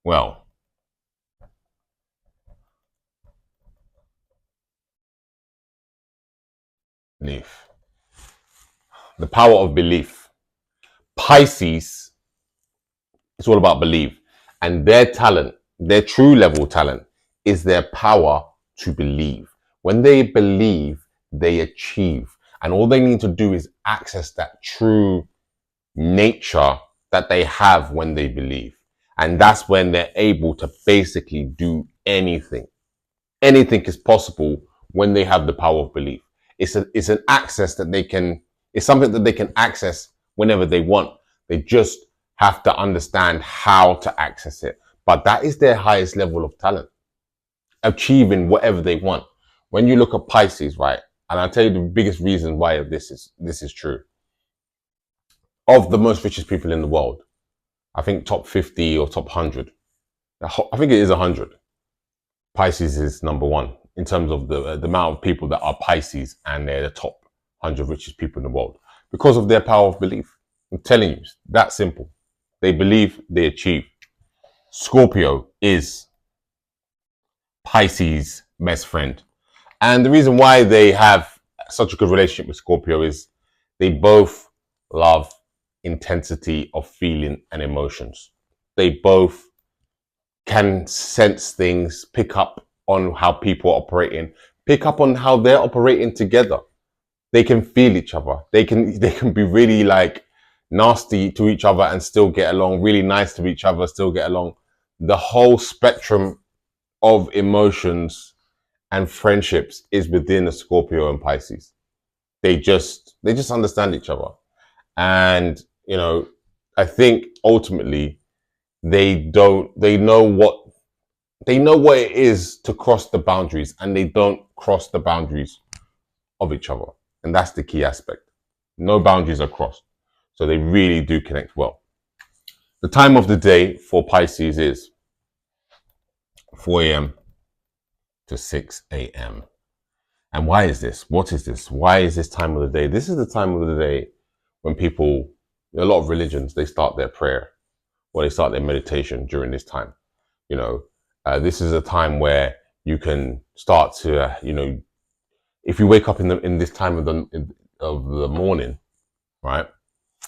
Well, belief. The power of belief. Pisces, it's all about belief. And their talent, their true level talent, is their power to believe. When they believe, they achieve. And all they need to do is access that true nature that they have when they believe. And that's when they're able to basically do anything. Anything is possible when they have the power of belief. It's an access that they can, it's something that they can access whenever they want. They just have to understand how to access it. But that is their highest level of talent, achieving whatever they want. When you look at Pisces, right? And I'll tell you the biggest reason why this is true. Of the most richest people in the world, I think top 50 or top 100. I think it is 100. Pisces is number one in terms of the amount of people that are Pisces, and they're the top 100 richest people in the world because of their power of belief. I'm telling you, that simple. They believe, they achieve. Scorpio is Pisces' best friend. And the reason why they have such a good relationship with Scorpio is they both love intensity of feeling and emotions. They both can sense things, pick up on how people are operating, pick up on how they're operating together. They can feel each other. They can be really like nasty to each other and still get along, really nice to each other, still get along. The whole spectrum of emotions and friendships is within the Scorpio and Pisces. They just understand each other. And I think ultimately they know what it is to cross the boundaries, and they don't cross the boundaries of each other. And that's the key aspect. No boundaries are crossed. So they really do connect well. The time of the day for Pisces is 4 a.m. to 6 a.m. And why is this? What is this? Why is this time of the day? This is the time of the day when people, a lot of religions, they start their prayer or they start their meditation during this time. This is a time where you can start to, if you wake up in this time of the morning, right,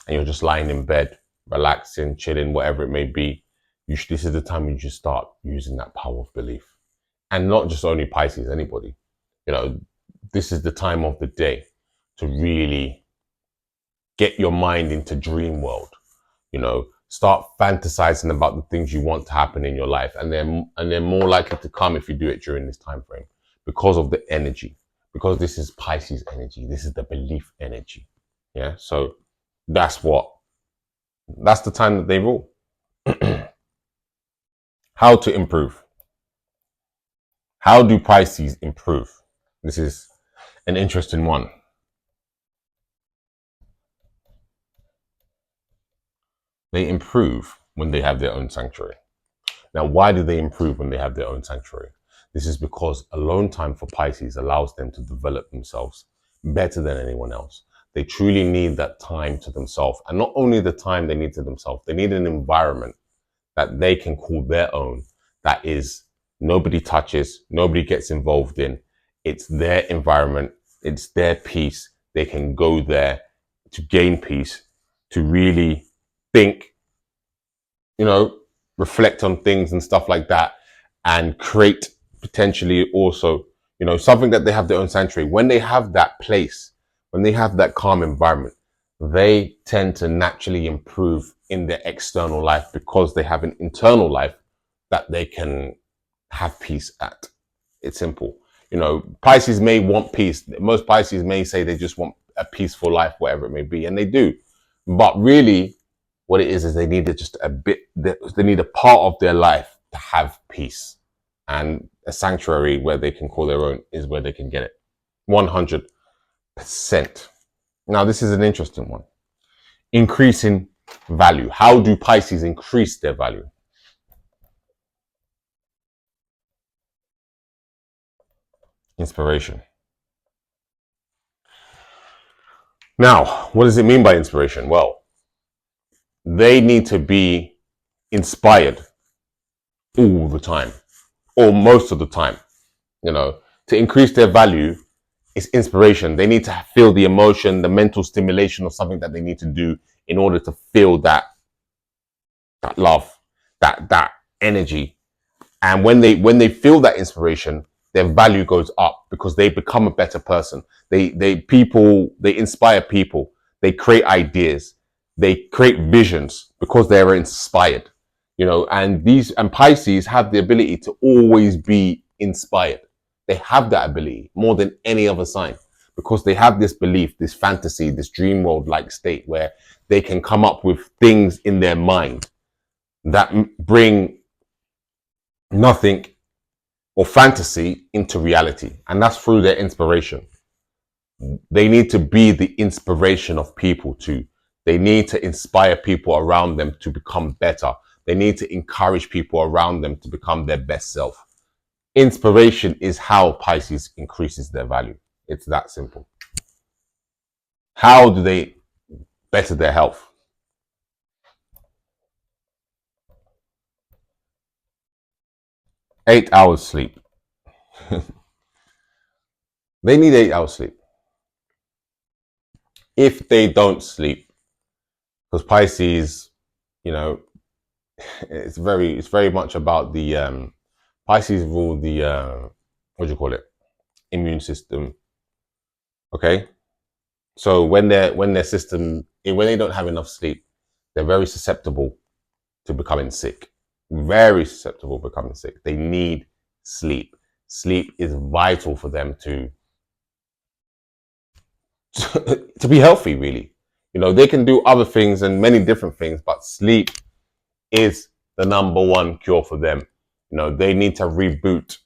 and you're just lying in bed, relaxing, chilling, whatever it may be, this is the time you just start using that power of belief, and not just only Pisces, anybody. This is the time of the day to really get your mind into dream world. Start fantasizing about the things you want to happen in your life, and they're more likely to come if you do it during this time frame because of the energy. Because this is Pisces energy, this is the belief energy. Yeah, so that's the time that they rule. How to improve? How do Pisces improve? This is an interesting one. They improve when they have their own sanctuary. Now, why do they improve when they have their own sanctuary? This is because alone time for Pisces allows them to develop themselves better than anyone else. They truly need that time to themselves. And not only the time they need to themselves, they need an environment that they can call their own, that is nobody touches, nobody gets involved in. It's their environment, it's their peace. They can go there to gain peace, to really think, reflect on things and stuff like that, and create potentially also, something that they have their own sanctuary. When they have that place, when they have that calm environment, they tend to naturally improve in their external life because they have an internal life that they can have peace at. It's simple. Pisces may want peace. Most Pisces may say they just want a peaceful life, whatever it may be, and they do. But really, what it is they need just a bit, they need a part of their life to have peace. And a sanctuary where they can call their own is where they can get it. 100%. Now, this is an interesting one. Increasing value. How do Pisces increase their value? Inspiration. Now, what does it mean by inspiration? Well, they need to be inspired all the time or most of the time. You know, to increase their value is inspiration. They need to feel the emotion, the mental stimulation of something that they need to do in order to feel that love, that energy. And when they feel that inspiration, their value goes up because they become a better person. They inspire people. They create ideas. They create visions because they are inspired. You know, and Pisces have the ability to always be inspired. They have that ability more than any other sign because they have this belief, this fantasy, this dream world like state where they can come up with things in their mind that bring nothing or fantasy into reality. And that's through their inspiration. They need to be the inspiration of people too. They need to inspire people around them to become better. They need to encourage people around them to become their best self. Inspiration is how Pisces increases their value. It's that simple. How do they better their health? 8 hours sleep. They need 8 hours sleep. If they don't sleep, because Pisces, you know, it's very much about the Pisces rule the what do you call it? Immune system. Okay, so when their system when they don't have enough sleep, they're very susceptible to becoming sick. Very susceptible to becoming sick. They need sleep. Sleep is vital for them to to be healthy. Really, you know, they can do other things and many different things, but sleep is the number one cure for them. You know, they need to reboot.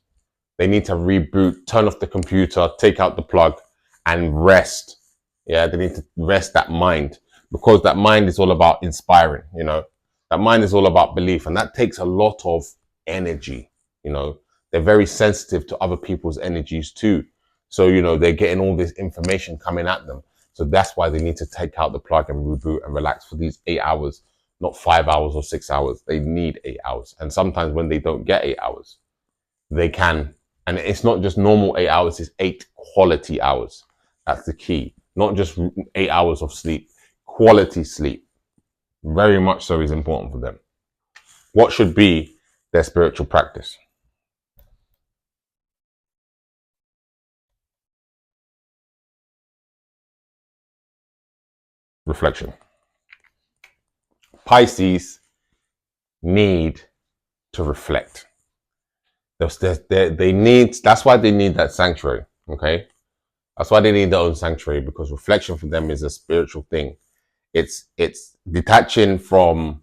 They need to reboot, turn off the computer, take out the plug and rest. Yeah, they need to rest that mind because that mind is all about inspiring, you know. That mind is all about belief and that takes a lot of energy, you know. They're very sensitive to other people's energies too. So, you know, they're getting all this information coming at them. So that's why they need to take out the plug and reboot and relax for these 8 hours, not 5 hours or 6 hours. They need 8 hours. And sometimes when they don't get 8 hours, they can. And it's not just normal 8 hours, it's 8 quality hours. That's the key. Not just 8 hours of sleep, quality sleep. Very much so is important for them. What should be their spiritual practice? Reflection. Pisces need to reflect. They need, that's why they need that sanctuary. Okay. That's why they need their own sanctuary because reflection for them is a spiritual thing. It's detaching from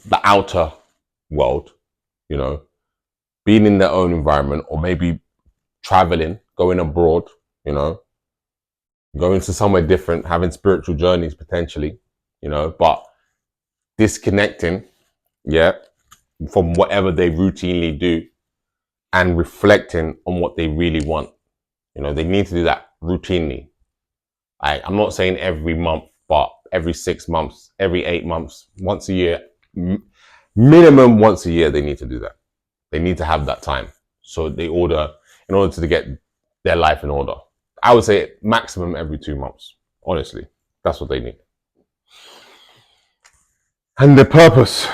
the outer world, you know, being in their own environment or maybe traveling, going abroad, you know, going to somewhere different, having spiritual journeys potentially, you know, but disconnecting, yeah, from whatever they routinely do and reflecting on what they really want. You know, they need to do that routinely. I'm not saying every month, but every 6 months, every 8 months, once a year, minimum once a year, they need to do that. They need to have that time. So in order to get their life in order. I would say maximum every 2 months. Honestly, that's what they need. And the purpose.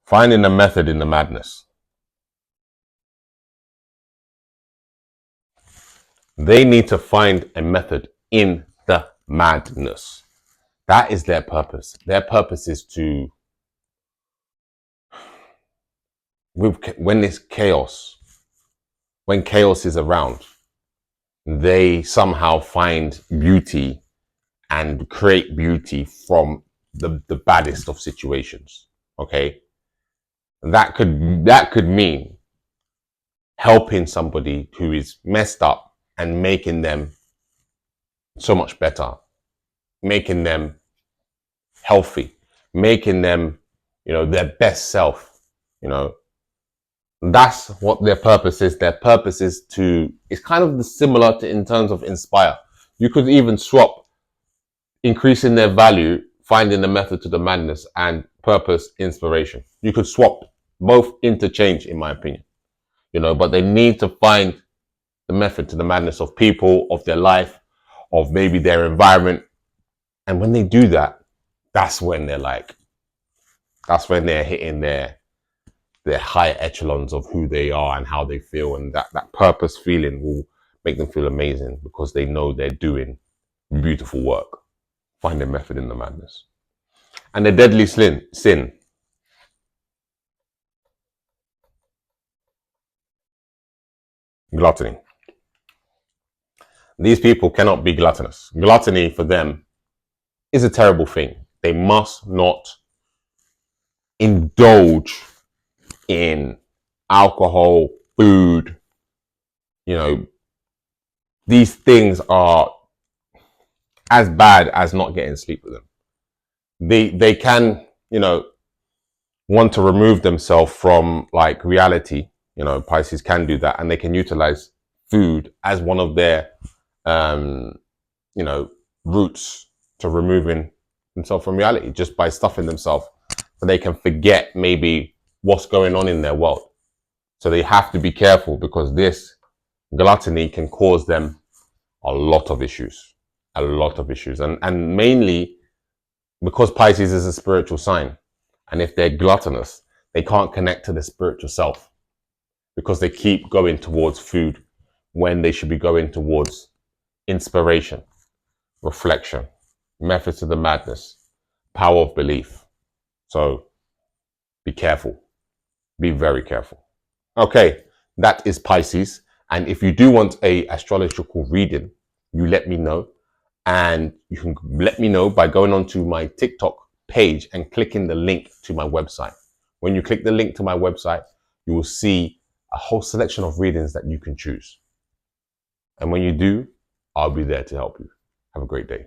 Finding a method in the madness. They need to find a method in the madness. That is their purpose. Their purpose is to, when there's chaos, when chaos is around, they somehow find beauty and create beauty from the baddest of situations. Okay. That could mean helping somebody who is messed up and making them so much better, making them healthy, making them, you know, their best self, you know. That's what their purpose is. Their purpose is to, it's kind of similar to in terms of inspire. You could even swap increasing their value, finding the method to the madness, and purpose, inspiration. You could swap both, interchange, in my opinion, but they need to find the method to the madness of people, of their life, of maybe their environment. And when they do that, that's when they're hitting their high echelons of who they are and how they feel. And that purpose feeling will make them feel amazing because they know they're doing beautiful work. Find their method in the madness. And the deadly sin. Gluttony. These people cannot be gluttonous. Gluttony for them is a terrible thing. They must not indulge in alcohol, food. These things are as bad as not getting sleep with them. They can, want to remove themselves from like reality. Pisces can do that, and they can utilize food as one of their routes to removing themselves from reality, just by stuffing themselves so they can forget maybe what's going on in their world. So they have to be careful, because this gluttony can cause them a lot of issues. And mainly because Pisces is a spiritual sign. And if they're gluttonous, they can't connect to the spiritual self, because they keep going towards food when they should be going towards inspiration, reflection, methods to the madness, power of belief. So be careful. Be very careful. Okay, that is Pisces. And if you do want a astrological reading, you let me know. And you can let me know by going onto my TikTok page and clicking the link to my website. When you click the link to my website, you will see a whole selection of readings that you can choose. And when you do, I'll be there to help you. Have a great day.